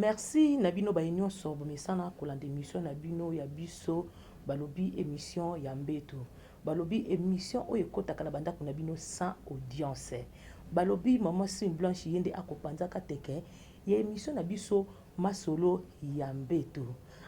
Merci Nabino Baïnion Sobo Mesana Kolande émission Nabino Yabiso Balobi émission Yambeto. Balobi émission Oyekota Kalabanda Nabino sans audience. Balobi Maman Sim Blanche Yende Akopanza Kateke. Ya émission Nabiso Masolo Yambeto.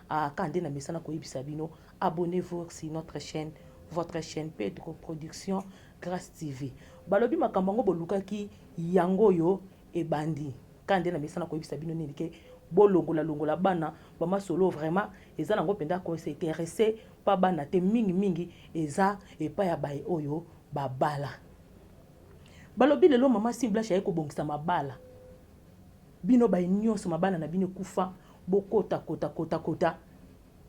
Ah, quand on a Mesana Koyib Sabino, abonnez-vous sur notre chaîne, votre chaîne Pedro Production Grâce TV. Balobi Makambango Bolukaki Yangoyo et Bandi. Quand on a Mesana Koyib Sabino Nike. Longola bana bama solo vraiment eza nango penda ko s'intéresser pa bana te mingi eza et pa ya bae oyo babala balobi lelo mama Simbla chaye ko bongisa mabala bino ba nyonso mabala na bino kufa bokota kota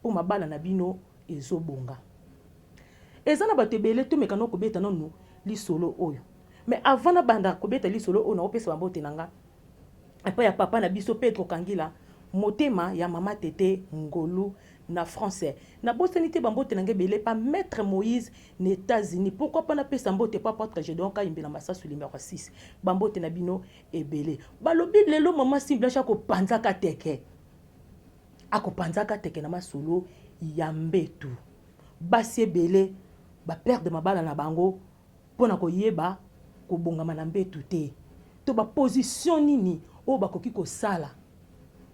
po mabala na bino ezobonga eza na batebele to mekano ko beta nonu li solo oyo mais avant na banda ko beta li solo ona opesa bambote nanga. Après ya papa na biso Pedro Kangila motema ya mama tete ngolu na français na bosanité bambote nange belé pas maître Moïse aux États-Unis pourquoi pas na pesa mbote pas porte je donc imbela masasu numéro 6 bambote na bino ebelé balobi lelo mama Simbla ko panzaka teke na masolo ya mbetu basi ebele ba perdre mabala na bango pona ko yeba ko bongama na mbetu te to ba position nini o bakoki ko sala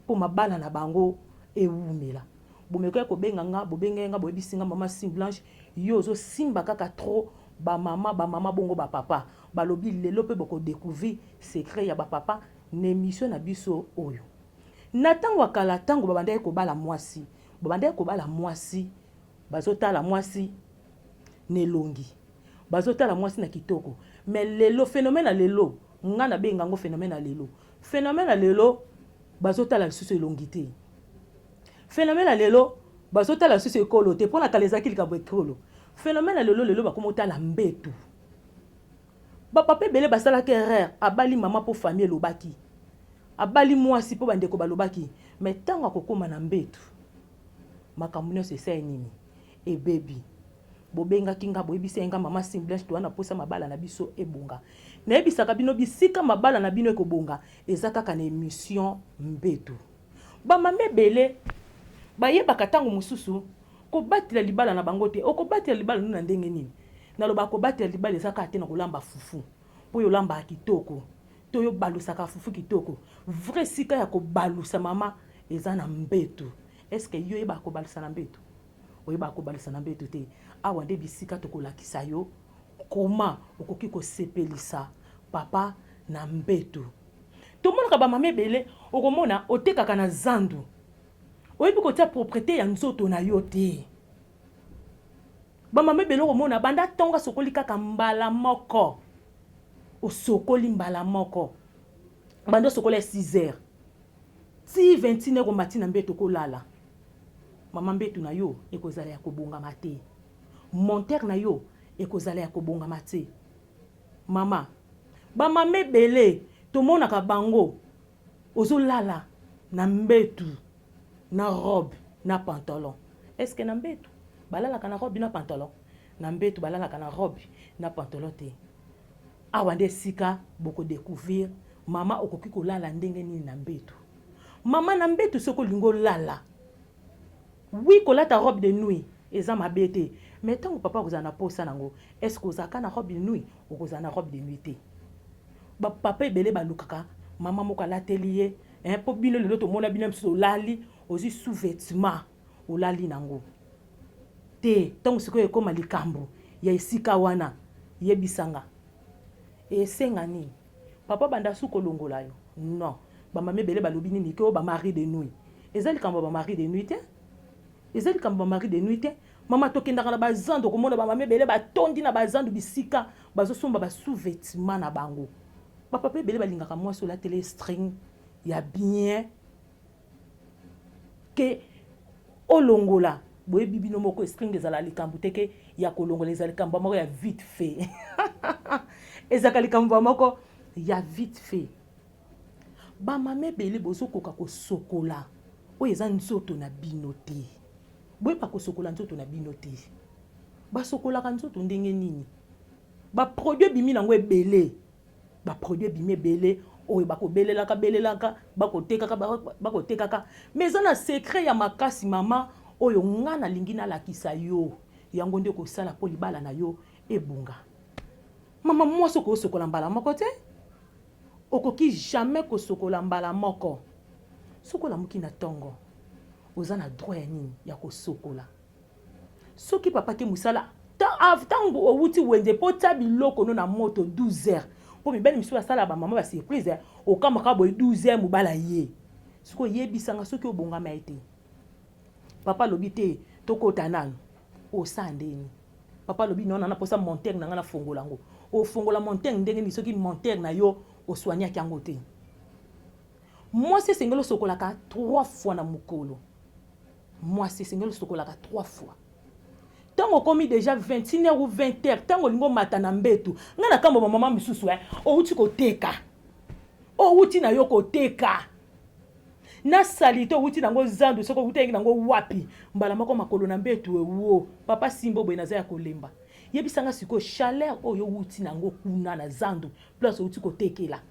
po mabala na bango ewumela bomeko ko benganga bobengenga boyebisinga mama Sim Blanche yo zo simba kaka trop ba mama bongo ba papa balobi lelo pe boko découvrir secret ya ba papa na émission na biso oyo na tango akala tango babandai ko bala mwasi bazotala mwasi nelongi bazotala mwasi na kitoko mais lelo phénomène lelo ngana bengango phénomène lelo bazotala lisusu elongité phénomène lelo bazotala lisusu ekolo te pona kalezaki likabo ekolo phénomène lelo bakomotala mbetu bapapa ebele basalaki erreur abali mama po famille elobaki abali mwasi po bandeko balobaki mais ntango akokoma na mbetu makambo nyonso esai nini ebebi bobenga kinga boyebisenga mama Sim Blanche to wana posa mabala na biso ebonga na ebisaka bino bisika mabala na bino ekobonga eza kaka na émission mbetu ba mame belé bayebaka tango mususu ko batela libala na bango te okobatela libala nuna ndenge nini naloba ko batela libala eza kaka te na kolamba fufu po yo lamba kitoko to yo balusaka fufu kitoko vrai sika ya ko balusa mama eza na mbetu est-ce que yo yeba ko balusa na mbetu oyeba ko balusa na mbetu te awa nde bisika to kolakisa yo koma okoki ko sepelisa papa na mbetu to mona ka ba mame belé okomona otekaka na zandu oyebi ko tia propriété ya nzoto na yo te ba mame belé okomona banda tonga sokoli kaka mbala moko osokoli mbala moko banda sokola 6h ti 21h matina mbetu kolala mama mbetu na yo ekozala ya kobonga mate monter na yo ekozala ya kobonga mate mama ba mame belé to mona ka bango ozolala na mbetu na robe na pantalon est-ce que na mbetu balala kana robe na pantalon na mbetu balala kana robe na pantalon te awa nde sika boko découvrir mama okoki kolala ndenge nini na mbetu mama na mbetu soko lingo lala oui kolata robe de nuit eza mabete mais tango papa kozana na posa nango est-ce que ozaka na robe de nuit ou kozana na robe de nuit te ba papa ebele balukaka mama moko alatelier po bino lelo to mona bino mso lali ozi sous-vêtement olali nango te tango sikoyo ekoma likambo ya esika wana yebisanga esenga nini papa banda suko longola yo non ba mama ebele balobi nini ke o ba mari de nuit ezali kambo ba mari de nuit te ezali kambo ba mari de nuit te mama tokendaka na bazando komona ba mama ebele batondi na bazando bisika bazosomba ba sous-vêtement na bango ba papa ebele balingaka mwasi ola télé string ya bien ke olongola boye bibino moko string ezala likambo teke ya kolongola ezala likambo moko ya vite fait ezaka likambo moko ya vite fait ba mama ebele bozokoka kosokola oyo eza nzoto na bino te boye pa kosokola nzoto na bino te basokolaka nzoto ndenge nini ba produit bimi nango ebele ba produit bimi ebele oyo bakobelelaka belelaka bakotekaka mais eza na secret ya makasi mama oyo nga nalingi nalakisa yo yango nde kosala mpo libala na yo ebunga. Mama mwasi okosokola mbala moko te, okoki jamais kosokola mbala moko. Sokola muki na tongo oza na droit ya nini ya kosokola. Soki papa ke musala tango owuti wende po ta biloko no na moto 12 heures po mibali misu asala ba mama ba surprise okamaka boy 12 heures mubala ye. Siko yebisanga soki obongama ete papa lobi te tokota nanu osandeni. Papa lobi non na posa monter na nga na fongola ngo o fongola monter ndenge ni soki monter na yo oswanya kyango te. Moi c'est sengelo sokolaka 3 fois na mukolo. Moi c'est sengelo sokolaka 3 fois. Tango komi déjà 21h ou 20h tango lingo matana mbetu nga na kambo mama misusu o uti ko teka o uti na yo ko teka na salito uti nango zandu soko uti nango wapi mbala mako makolo na mbetu ewo papa simbo boy na za ya kolemba yebisanga siko chaleur oyo uti nango kuna na zandu plus uti ko tekela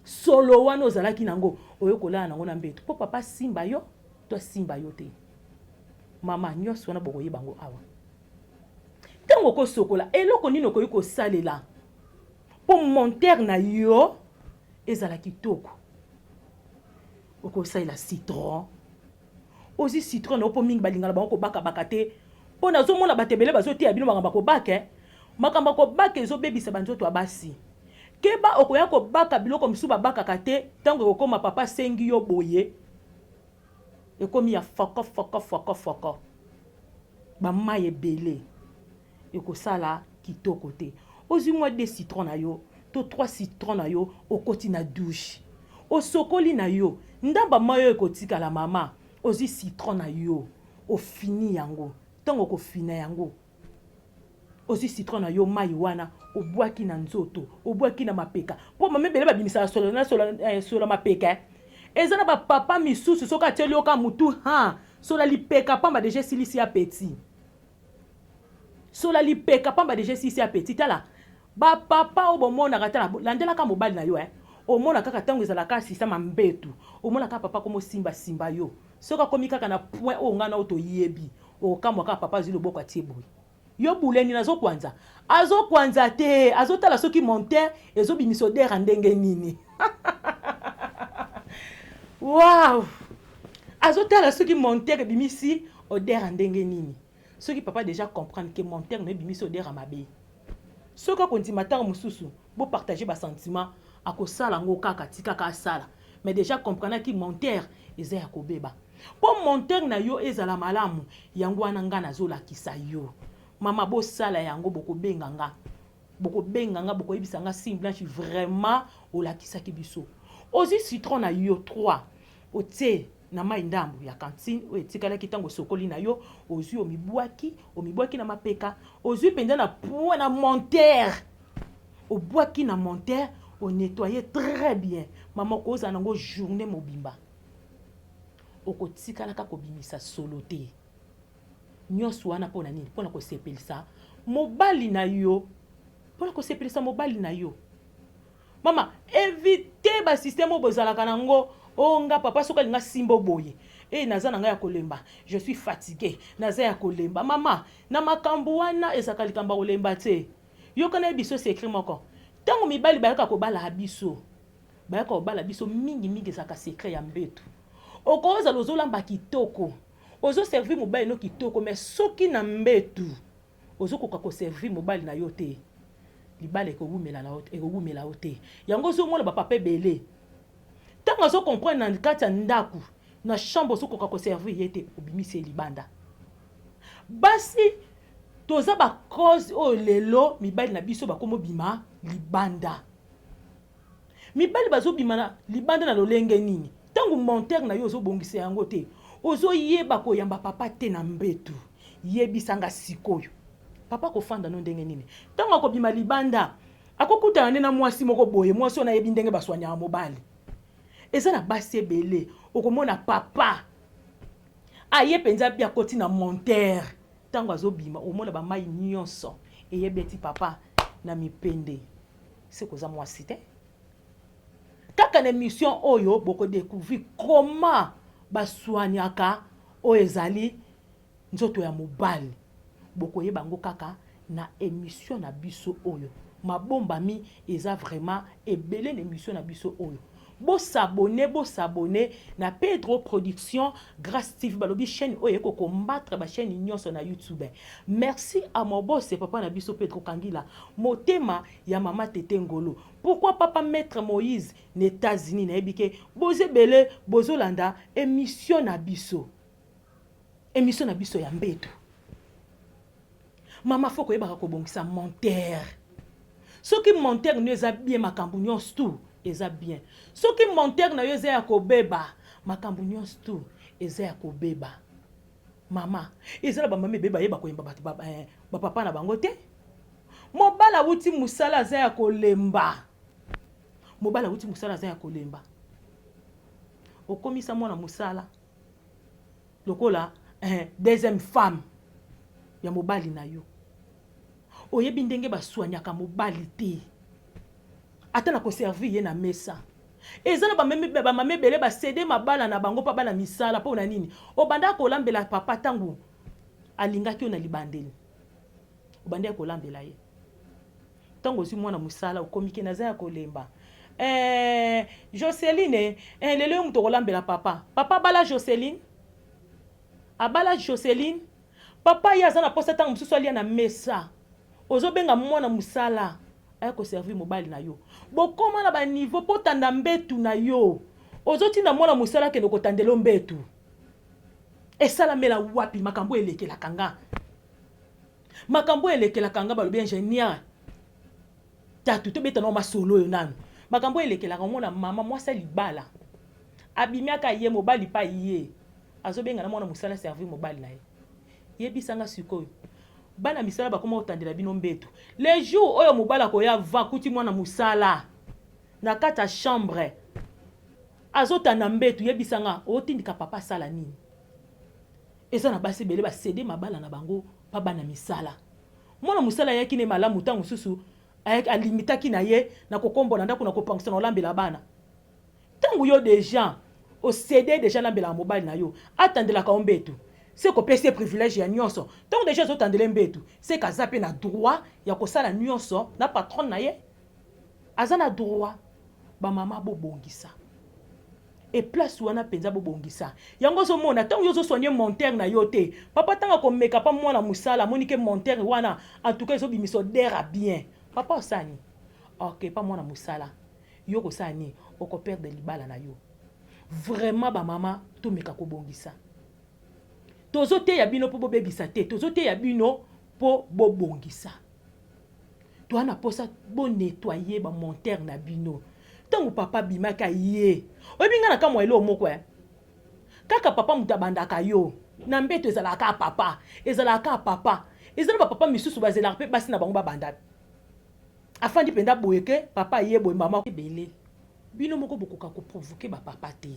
solo wana ozalaki nango oyo kolala nango na mbetu po papa simba yo to simba yo te mama nyos wana boko yebango awa tango ko sokola eloko nino ko yiko salela po monter na yo ezala kitoko oko salela citron ozi citron na opo mingi balingala bango ko baka te po nazo mona batebele bazoti ya bino banga bako baka makamba ko baka ezo bebisa banzoto abasi keba okoya ko baka biloko misu babaka kate tango okoma papa sengi yo boye ekomi ya foko ba maye belé ekosala kitoko te ozi mwa 2 citron na yo to 3 citron na yo okoti na douche osokoli na yo ndamba mayo ekotika la mama ozi citron na yo ofini yango tango ko fina yango ozi citron na yo mai wana obwaki na nzoto obwaki na mapeka po mama belé babimisa solo mapeka ezana ba papa misusu soka teli oka mutu sola lipeka pamba déjà silisi ya petit sola lipeka pamba déjà silisi ya petit tala ba papa obomona katala landela ka mobali na yo omona kaka tango ezala ka sisa mambetu omona ka papa komo simba yo soka komi kaka na point o ngana auto yebi okamwa ka papa zilo boko atieboy yo buleni nazo kwanza te azotala soki monter ezo bimiso dera ndenge nini. Wow! Azotala soki monter bimisi odeur ndenge nini. Soki papa déjà comprendre que monter ne bimisi odeur amabe. Soka konti matanga mususu bo partager ba sentiment akosala ngo kaka tika ka sala. Mais déjà comprendre que monter eza ya kobeba. Po monter na yo ezala malamu yango wana nga nazola kisa yo. Mama bo sala yango boko benganga. Boko yebisanga sim blanche vraiment olakisa kibiso. Ozi citron na yo 3 otie na mai ndambu ya cantine o etikala kitango sokoli na yo ozui omibwaki na mapeka ozui penza na point na monter obwaki na monter o nettoyer très bien mama koza nango journée mobimba okotikala ka kobimisa solo te nyonso wana pona nini pona ko sepelisa mobali na yo mama éviter ba système obozalaka nango onga papa soka linga simbo boye naza nanga ya kolemba je suis fatigué naza ya kolemba mama na makambo wana ezaka likamba kolemba te yo kana biso secret moko tango mibali bayaka kobala biso mingi ezaka secret ya mbetu okoza lozolamba kitoko ozo servir mobali no kitoko mais soki na mbetu ozo koka ko servir mobali na yo te libala ekogumela ote yango zo mona ba papa belé tango zo comprendre na kati ya ndaku na chambre zo koka ko servir yete obimisi libanda basi toza ba cause o lelo mibali na biso bakomo bima libanda mibali bazo bima na libanda na lolenge nini tango monter na yo zo bongisa yango te ozo yeba ko yamba papa te na mbetu yebisanga sikoyo papa ko fanda no ndenge nini tango ko bima libanda akokuta na mwasi moko boye mwasi ona yebi ndenge baswanya mobali eza na basi ebele okomona papa aye penza bia koti na monter tango azobima omona ba mai nyonso eyebeti papa na mipende se koza mwasi te kaka na émission oyo boko découvrir comment baswaniaka o ezali nzoto ya mobali boko yebango kaka na émission na biso oyo mabombami eza vraiment ebele na émission na biso oyo bo s'abonner na Pedro Production grâce TV balobi chaîne oyo ko combattre ba chaîne nyonso na YouTube. Merci à mon boss et papa na biso Pedro Kangila motema ya mama Tete Ngolo. Pourquoi papa maître Moïse aux États-Unis na ebike boze bele bozolanda émission na biso ya mbeto. Mama foko yebaka ko bongisa monteur. Soki monteur ne eza bien makambu nyonso tout eza bien. Soki monteur na yo eza ya kobeba makambu nyonso tout eza ya kobeba. Mama eza ba mama beba yeba ko yemba ba papa na bango te. Mobala wuti musala za ya kolemba. Mobala wuti musala za ya kolemba. Okomisa mwana musala. Lokola deuxième femme ya mobali na yo. Oyebi ndenge baswanyaka mobali te. Ata na ko servir ye na mesa. Ezala ba mame bele ba céder mabala na bango pa bana misala po na nini. Obanda ko lambela papa tangu alingaki na libandeli. Obanda ko lambela ye. Tango si mwana musala okomiki na za ya kolemba. Joseline lelo mto ko lambela papa. Papa bala Joseline. Abala Joseline. Papa ya za na posa tangu msusu alia na mesa. Ozobenga mwana musala aya ko servir mobali na yo. Bokoma na ba niveau po tanda mbetu na yo. Ozotinda mwana musala ke noko tandelo mbetu. Esala mela wapi makambo elekela kanga. Makambo elekela kanga balobi ingénieur. Tatu to beta no masolo yo nanu. Makambo elekela mwana mama mwasa libala. Abimiaka ye mobali pa ye. Azobenga na mwana musala servir mobali na ye. Yebisanga sikoyo. Bana misala bakoma otandela bino mbetu. Les jours oyo mobala ko ya va kuti mwana musala na kata chambre azotanda mbetu yebisanga otindika papa sala nini. Eza na basi bele ba céder mabala na bango pa bana misala. Mwana musala yaki ne malamu tangu susu alimitaki na ye na kokombo na ndako na kopangisa na olambela bana. Tangu yo déjà o céder déjà lambela mobali na yo atandela ka mbetu. C'est qu'on peut se privilège ya nyonso. Donc déjà zo tandele mbetu. C'est kaza pe na droit ya ko sala nyonso na patron na ye. Aza na droit ba mama bo bongisa. Et place wana penza bo bongisa. Yango zo mona tango yo zo soigner monteur na yo te. Papa tanga ko meka pa mwana musala monike monteur wana en tout cas zo bimiso dera bien. Papa osani. OK, pas mwana musala. Yo ko sani o ko perdre libala na yo. Vraiment ba mama to meka ko bongisa. Tozo te ya bino po bobebisa te, tozo te ya bino po bobongisa. Toana posa bo nettoyer ba monteur na bino. Tangu papa bimaka ye. Oyebinga na kamwa elo moko Kaka papa mutabandaka yo. Na mbeto ezalaka papa, ezalaka papa. Ezala papa misusu bazela pe basi na bango babanda. Afandi penda boyeke papa ye boy mama ebele. Bino moko bokoka ko provoquer ba papa te.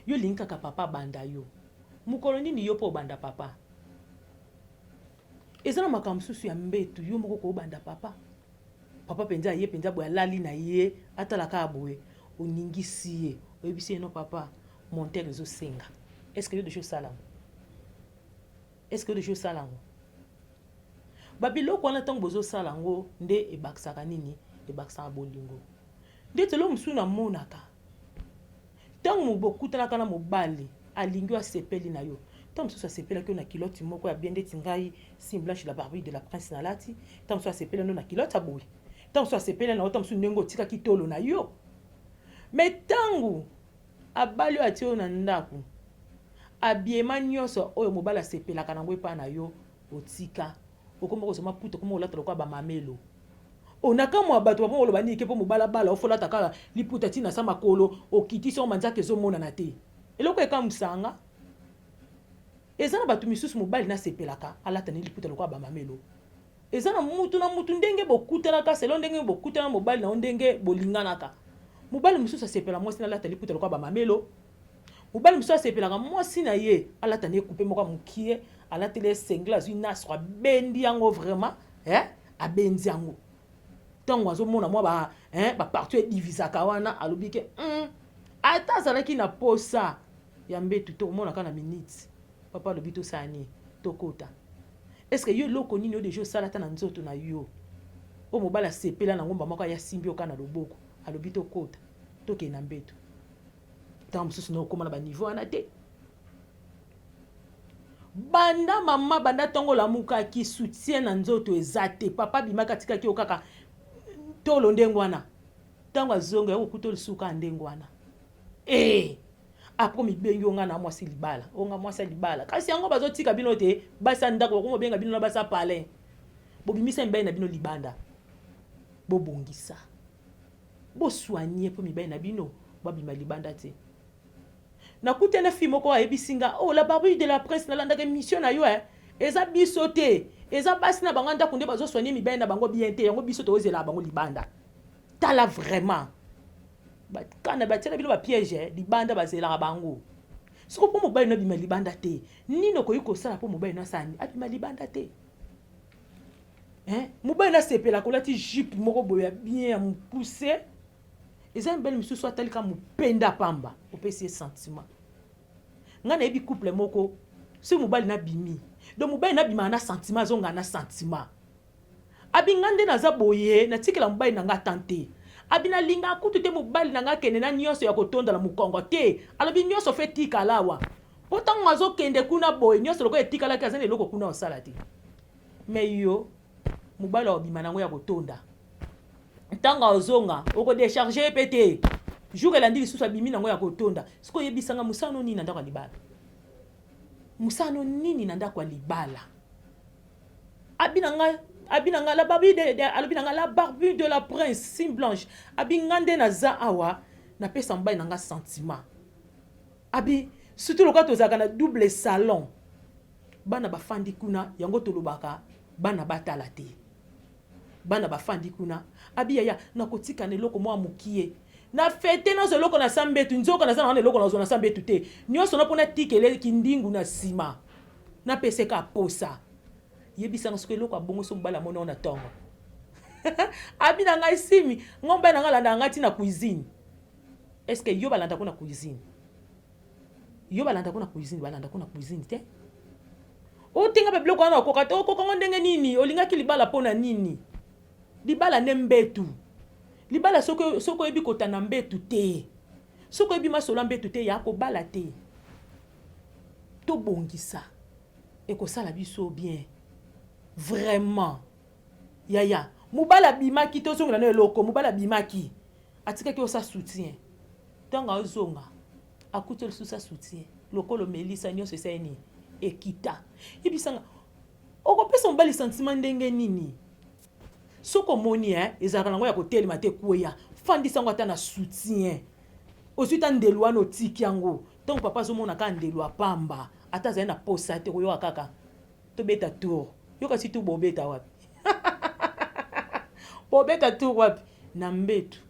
Yo linka ka papa banda yo. Mukolo nini yo po banda papa. Ezana makambo susu ya mbetu yo moko ko banda papa. Papa penza ye penza boya lali na ye atalaka aboye oningisi ye. Oyebisi no papa monter ezo senga. Est-ce que yo de choses salango? Est-ce que de choses salango? Babilo ko na tango bozo salango nde ebaksaka nini? Ebaksaka bolingo. Nde telo musuna monaka. Tango mobokutana kana mobali alingi sepeli na yo. Tant que ça sepeli que na kilote moko ya bien ndeti ngai si blanche la barbille de la prince na lati. Tant que ça sepeli na kilote aboui. Tant que ça sepeli na tant que ndengo tika kitolo na yo. Mais tangu abali atio na ndaku. Abiema nyonso oyo mobala sepela kana ngwe pa na yo otika. Okoma ko soma puto komo olata lokwa ba mamelo. Onaka mwa bato ba mo lobani ke po mobala bala ofola takala liputa tina sa makolo okiti so manzake zo mona na te. Eloko eka musanga ezana batu misusu mobali na sepelaka alata ni liputa lokwa ba mamelo ezana mutu ndenge bokutana ka selo ndenge bokutana mobali na ndenge bolinganaka mobali misusu sepela mwasi na alata liputa lokwa ba mamelo mobali misusu sepelaka mwasi na ye alata ni couper moko mukie alata les sengla zina so bendi yango vraiment abendi yango Tant oiseau mon moi ba partout divisaka wana alobi ke ata azalaki na posa ya mbetu tokomonaka na minute papa alobi tosani tokota. Est-ce que yo loko nini yo deja osala ata na nzoto na yo o mobala sepela na ngomba moko ya simbi oka na loboko alobi tokota tokende na mbetu ntango mosusu na okóma na baniveau wana te. Banda mama banda ntongo lamukaki soutien na nzoto eza te papa bimaka atikaki yo kaka tolo ndenge wana ntango azonga yakokuta lisuka ndenge wana apres mibengi onga na mwasi libala onga mwasi libala kasi yango bazotika bino te basa ndako bakongo benga bino na basa palin bobimisa mibali na bino libanda bobongisa bosoigner po mibali na bino babima libanda te. Nakuta na film moko ayebisinga la barbue de la presse na landaka mission na yo eza biso te eza basi na bango ndako nde bazosoigner mibali na bango bien te yango biso tozela bango libanda tala vraiment kana batela bilo ba piège libanda bazela bango siko po mobali na bima libanda te nino ko yiko sala po mobali na sani abima libanda te mobali na sepela ko lati jupe moko boya bien mu pousser eza mbeli misusu atalika mupenda pamba opesi sentiment ngana ebi couple moko si mobali na bimi donc mobali na bima na sentiment zonga na sentiment abi ngande na za boye na tikela mobali na nga tante abina linga kutu te mobali na nga kende na nyonso ya kotonda la mukongo te alobi nyonso fe tika lawa pourtant ngazo kende kuna boye nyonso loko etika la kazane loko kuna osala te mais yo mobali obima nango ya kotonda ntanga ozonga oko décharger pété jour elandi lisusu abimi nango ya kotonda siko yebisanga musano nini ndako libala musano nini na ndako libala abinanga la barbue de la barbue de la prince sim blanche abingande na za awa na pesa mbai nanga sentiment abi surtout loka tozaka na double salon bana bafandi kuna yango tolobaka bana batala te bana bafandi kuna abi yaya na kotika ne loko mwa mukie na fete na zo loko na sambetu nzoko na sana na loko na zo na sambetu te nyoso na pona tikele kindingu na sima na peseka posa yebisanga siko loko abongo so mbala mona na tongo abi na ngai simi ngomba na ngala na ngati na cuisine est-ce que yo balanda ko na cuisine balanda ko na cuisine te o tinga be bloko na okoka te okoka ndenge nini olinga ki libala pona nini libala nembetu libala soko ebi kotana mbetu te soko ebi masola mbetu te ya ko bala te to bongisa e ko sala biso bien vraiment yaya mubala bimaki to zonga na eloko mubala bimaki atika ki osa soutien tanga ozonga akuto susa soutien lokolo melisa nyonso seni ekita ibisanga okopesa mbali sentiment ndenge nini soko moni ezaka nango ya kotelema te kuya fandisa ngo ata na soutien osuita ndelu wana otiki yango donc papa azomona ka ndelu apamba ata azali na posa te koyoka kaka tobeta tour yoka si tu bobeta wapi bobeta tour wapi na mbetu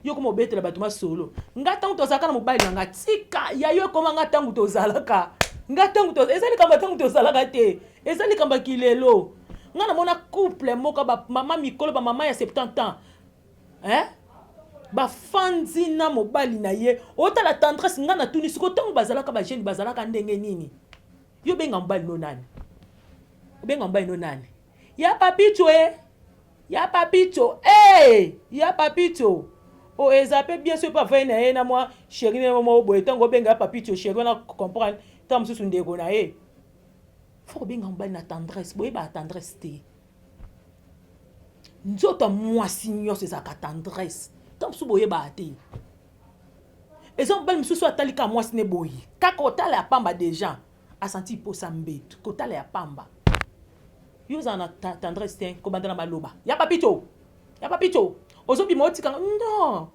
yoko mobetela bato masolo nga tangu tozalaka na mobali nanga tika ya yo koma nga tangu tozalaka nga tangu ezali kamba tangu tozalaka te ezali kamba kilelo nga na mona couple moko ba mama mikolo ba mama ya 70 ans ba fandi na mobali na ye otala tendresse nga na tuni siko tangu bazalaka ba jeune bazalaka ndenge nini yo benga mobali no nani ya papito ya papito o ezape bien sûr pas vrai na ye na moi chéri na mo boye tango benga papito chéri na comprendre tam susu ndeko na ye faut benga mobali na tendresse boye ba tendresse te nzoto mwasi nyonso ezaka tendresse tam susu boye ba te ezo mobali misusu atalika mwasi ne boye kaka otala ya pamba déjà a senti posa mbetu kotala ya pamba yo za na tendresse te ko bandana maloba ya papito ozobi motika non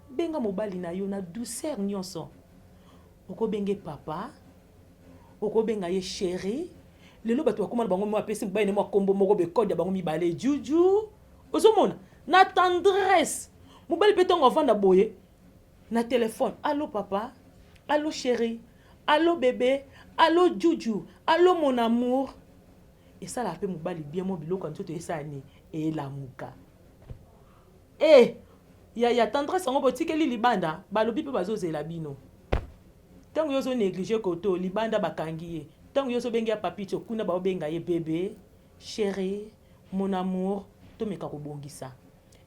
benga mobali na yo na douceur nyonso okobenge papa okobenga ye chéri lelo bato bakoma bango mo apesi mobali ne mo kombo moko be code bango mibale juju ozomona na tendresse mobali petongo avanda boye na téléphone allô papa allô chéri allô bébé allô juju allô mon amour et ça la pe mobali bien mo biloko nzoto esani elamuka ya tendresse ngo botikeli libanda balobi pe bazozela bino tango yozo négliger koto libanda bakangi ye tango yozo bengi ya papito kuna ba obenga ye bébé chéri mon amour to meka kobongisa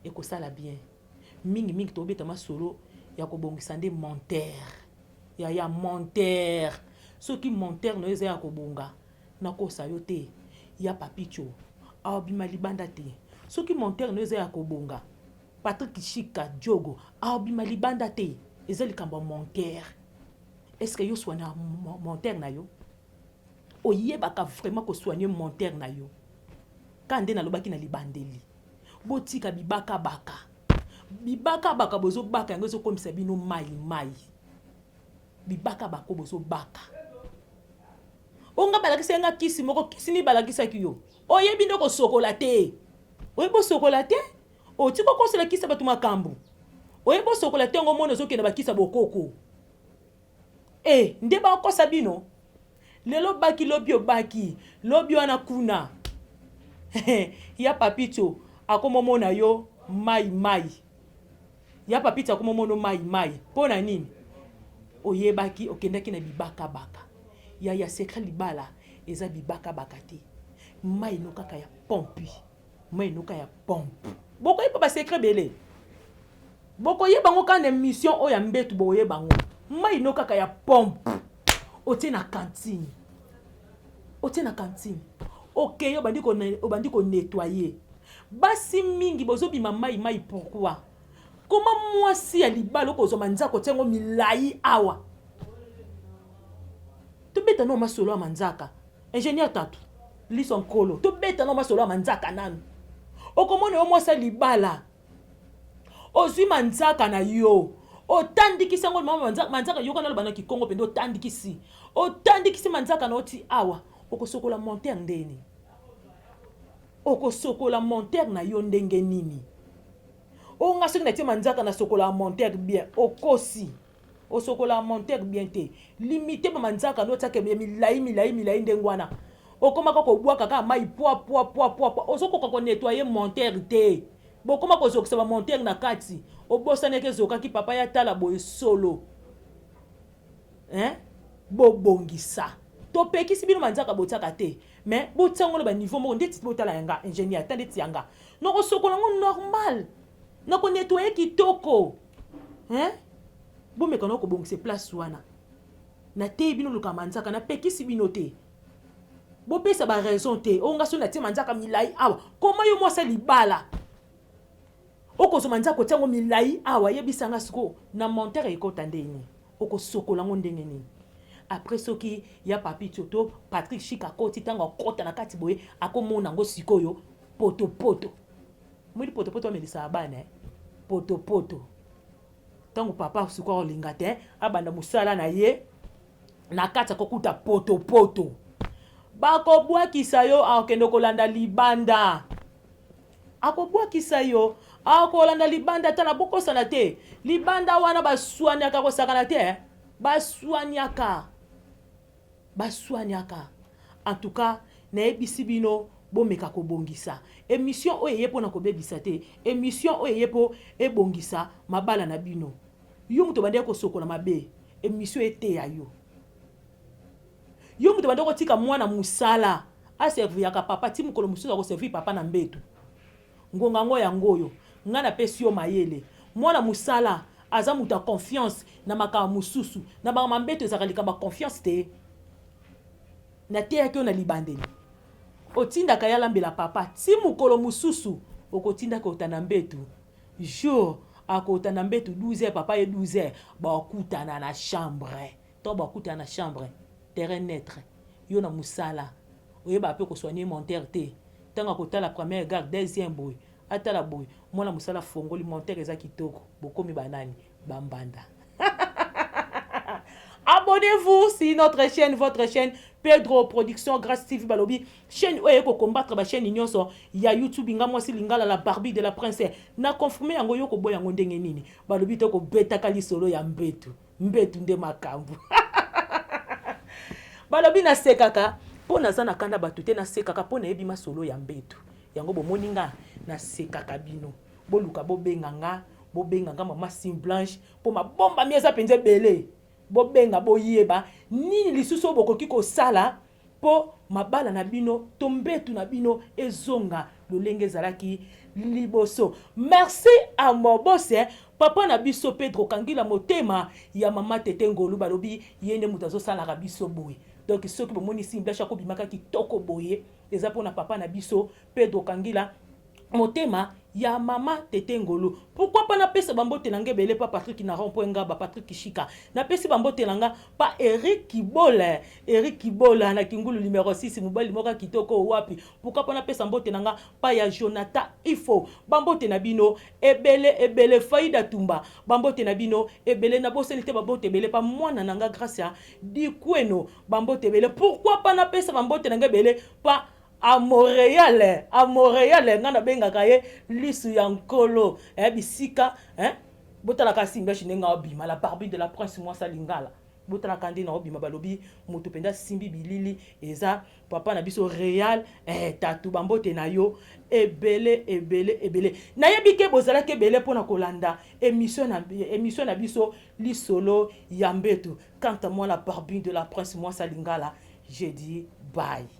ekosala bien mingi to beta masolo ya kobongisa nde monteur ya monteur soki monteur no eza ya kobonga nakosa yo te ya papicho abima libanda te soki monteur no eza ya kobonga Patrick Chika Diogo abima libanda te eza likambo monteur. Est-ce que yo soigne monteur na yo oyebaka vraiment ko soigner monteur na yo kande na lobaki na libandeli botika bibaka baka bozo baka yango zo komisa bino mai bibaka bako bozo baka onga balakisa nga kisi moko kisi ni balakisa kiyo oyebi ndoko sokola te oyebo sokola te otiko kosela kisa batu makambu oyebo sokola te ngo mono zokenda bakisa bokoko nde ba kosa bino lelo baki lobi wana kuna ya papito akomomona yo mai ya papito akomomono mai pona nini oyebaki okendaki na bibaka ya secret libala eza bibaka te mai no kaka ya pompe boko yeba ba secret bele boko yeba ngo kana mission oya mbetu boyeba ngo mai no kaka ya pompe otie na cantine ok obandi ko nettoyer basi mingi bozobima mai pourquoi comment moi si ya libala ko zoma nzako tengo milai awa to beta no masolo manzaka ingénieur tatu lison kolo to beta no masolo manzaka nanu okomone o mwasa libala ozwi manzaka na yo otandikisi yango manzaka yo kana lobana kikongo pende otandikisi manzaka na oti awa okosokola monteur ndeni okosokola monteur na yo ndenge nini onga soki na tie manzaka na sokola monteur bien okosi osokola monteur bien te limite ba manzaka no take milai ndengwana okomaka ko bwaka ka mai poa osokoka ko nettoyer monteur te bokoma ko zokisa ba monteur na kati obosaneke zoka ki papa ya tala boye solo bobongisa to pekisi bino manzaka botaka te mais botango le ba niveau moko ndeti botala yanga ingénieur tandeti yanga noko sokola ngo normal noko nettoyer kitoko bomeka noko bongisa place wana na te bino luka manzaka na pekisi bino te bopesa ba raison te onga so na te manzaka milai awa koma yo mwasa libala okozo manzaka tango milai awa yebisanga siko na monteur ekota ndeni okosokola ngo ndenge nini après soki ya papi Tioto Patrick Chika koti tango kota na kati boye akomona ngo sikoyo poto mwili poto amelisa abana poto tango papa siko olinga te abanda musala na ye na kati akokuta poto bakobwakisa yo akende kolanda libanda akobwakisa yo akolanda libanda tana bokosana te libanda wana baswaniaka kosakana te baswaniaka en tout cas na ebisi bino bomeka kobongisa émission oyo yepo na kobebisa te émission oyo yepo ebongisa mabala na bino yo muto bande ko sokola mabe émission ete ya yo muto bande ko tika mwana musala a servir ka papa ti mukolo mususu ko servir papa na mbetu ngonga ngo ya ngoyo ngana pesi yo mayele mwana musala aza muta confiance na maka mususu na ba mbetu ezalika ba confiance te na te yake na libandeli otinda kaya lambela papa ti mukolo mususu okotinda ko tana mbetu jour akotana mbetu 12h papa ye 12h ba okutana na chambre to ba okutana na chambre terrain netre yo na musala oyeba pe ko soigner monteur te tanga ko tala première garde deuxième boy atala boy mwana musala fongoli monteur eza kitoko bokomi banani bambanda. Abonnez-vous sur notre chaîne, votre chaîne Pedro Production Grâce TV Balobi. Chaîne où il faut combattre la chaîne Ignoso. Il y a YouTube, il y a Lingala, la Barbie de la princesse. Na confirmé en goyo ko boy en ndenge nini. Balobi to ko beta kali solo ya mbetu. Mbetu nde makambu. Balobi na sekaka. po naza na kanda bato te na sekaka po na yebi masolo ya mbeto yango bomoni nga na sekaka bino boluka bobenga nga mama Sim Blanche po mabomba mieza penze belé bobenga boyeba nini lisusu bokoki kosala po mabala na bino to mbetu na bino ezonga lolenge ezalaki liboso. Merci à Mobose papa na biso Pedro Kangila motema ya mama Tete Ngolu balobi yende mutazo sala ka biso boye. Donc ceux qui bomoni Sim Blanche ko bimaka kitoko boye eza pona papa na biso Pedro Kangila motema ya mama Tete Ngolu. Pourquoi pas na pesa bambote nanga belé pas Patrick Naron Poenga ba Patrick Kishika. Na pesa bambote nanga pas Eric Kibola na Kingulu numéro 6 mobali moka kitoko wapi. Pourquoi pas na pesa bambote nanga pas ya Jonathan Ifo. Bambote na bino ebele faida tumba. Bambote na bino ebele na boselite bambote ebele pas mwana nanga grâce à Dikweno bambote ebele. Pourquoi pas na pesa bambote nanga belé pas à Montréal, ngana benga kaye lisu yankolo bisika botala ka Simba shinenga obima la Barbie de la prince moi salingala botala kandi na obima balobi moto penda simbi bilili eza papa na biso réal tatu bambote na yo ebele na yebike bozala ke belé pona kolanda émission na biso lisolo ya mbetu quant à moi la Barbie de la prince moi salingala je dis bye.